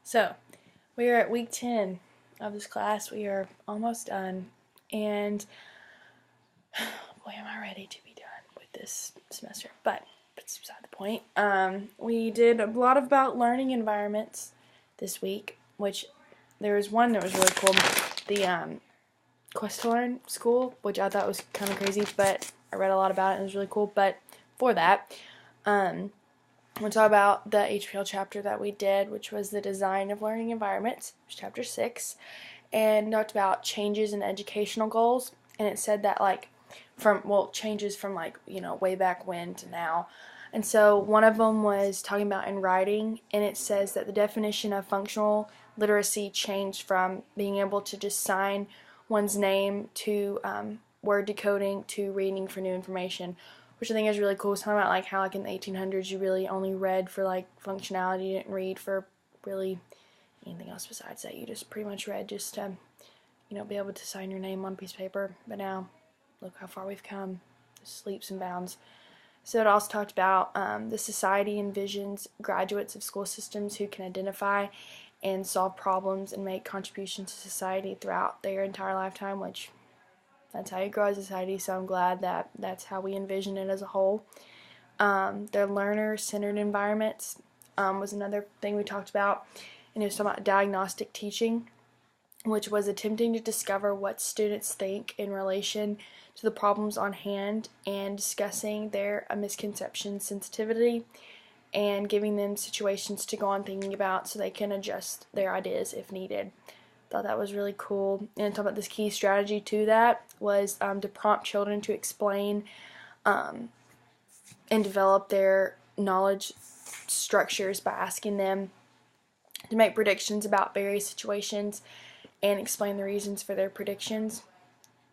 So, we are at week 10 of this class. We are almost done, and boy, am I ready to be done with this semester. But that's beside the point. We did a lot about learning environments this week, which there was one that was really cool. The Quest to Learn school, which I thought was kind of crazy, but I read a lot about it and it was really cool. But for that, we'll talk about the HPL chapter that we did, which was the design of learning environments, chapter 6, and talked about changes in educational goals. And it said that changes from way back when to now. And so one of them was talking about in writing, and it says that the definition of functional literacy changed from being able to just sign one's name to word decoding to reading for new information, which I think is really cool. It's talking about how in the 1800s you really only read for functionality, you didn't read for really anything else besides that. You just pretty much read just to be able to sign your name on a piece of paper. But now look how far we've come, just leaps and bounds. So it also talked about the society envisions graduates of school systems who can identify and solve problems and make contributions to society throughout their entire lifetime, which that's how you grow a society, so I'm glad that that's how we envision it as a whole. Their learner-centered environments was another thing we talked about, and it was talking about diagnostic teaching, which was attempting to discover what students think in relation to the problems on hand and discussing their misconception sensitivity and giving them situations to go on thinking about so they can adjust their ideas if needed. Thought that was really cool. And talk about this key strategy to that was to prompt children to explain and develop their knowledge structures by asking them to make predictions about various situations and explain the reasons for their predictions,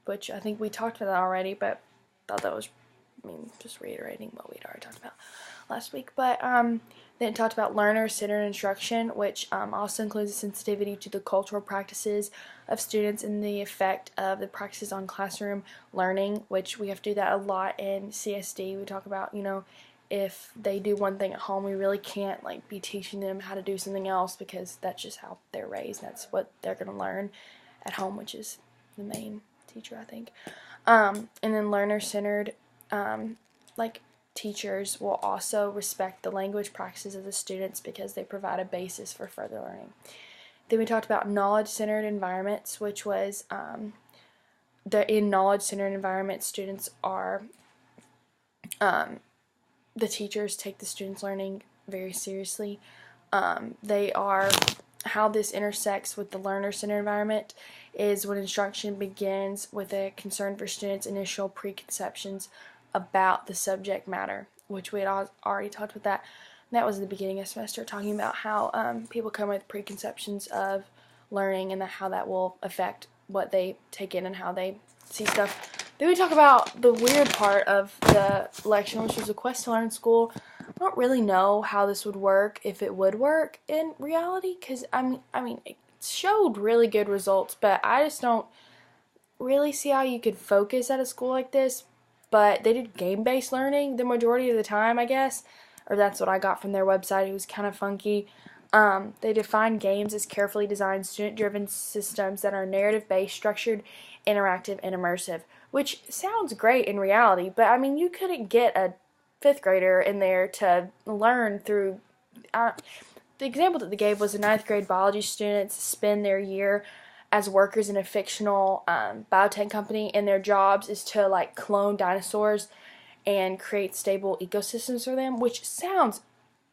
which I think we talked about that already, but thought that was, just reiterating what we'd already talked about last week. But then it talked about learner-centered instruction, which also includes a sensitivity to the cultural practices of students and the effect of the practices on classroom learning, which we have to do that a lot in CSD. We talk about, if they do one thing at home, we really can't be teaching them how to do something else because that's just how they're raised. That's what they're going to learn at home, which is the main teacher, I think. And then learner-centered, teachers will also respect the language practices of the students because they provide a basis for further learning. Then we talked about knowledge-centered environments, which was in knowledge-centered environments, students are, the teachers take the students' learning very seriously. They are, how this intersects with the learner-centered environment is when instruction begins with a concern for students' initial preconceptions about the subject matter, which we had already talked about that. And that was at the beginning of the semester, talking about how people come with preconceptions of learning and how that will affect what they take in and how they see stuff. Then we talk about the weird part of the election, which was the Quest to Learn school. I don't really know how this would work, if it would work in reality, because it showed really good results, but I just don't really see how you could focus at a school like this. But they did game-based learning the majority of the time, I guess, or that's what I got from their website. It was kind of funky. They define games as carefully designed, student-driven systems that are narrative-based, structured, interactive, and immersive, which sounds great in reality, but you couldn't get a 5th grader in there to learn through. The example that they gave was the 9th grade biology students spend their year as workers in a fictional biotech company, and their jobs is to clone dinosaurs and create stable ecosystems for them, which sounds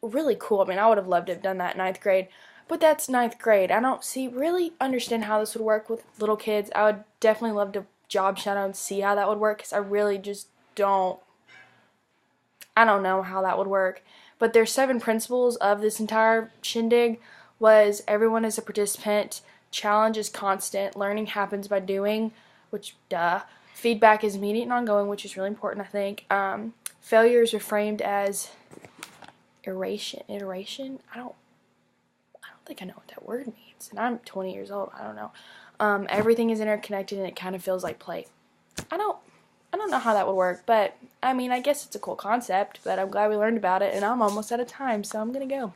really cool. I would have loved to have done that in 9th grade, but that's 9th grade. I don't really understand how this would work with little kids. I would definitely love to job shadow and see how that would work, because I really just don't know how that would work. But there's 7 principles of this entire shindig was everyone is a participant, challenge is constant, learning happens by doing, which duh. Feedback is immediate and ongoing, which is really important, I think. Failures are framed as iteration. I don't think I know what that word means, and I'm 20 years old. I don't know. Everything is interconnected, and it kind of feels like play. I don't know how that would work, but I guess it's a cool concept. But I'm glad we learned about it, and I'm almost out of time, so I'm gonna go.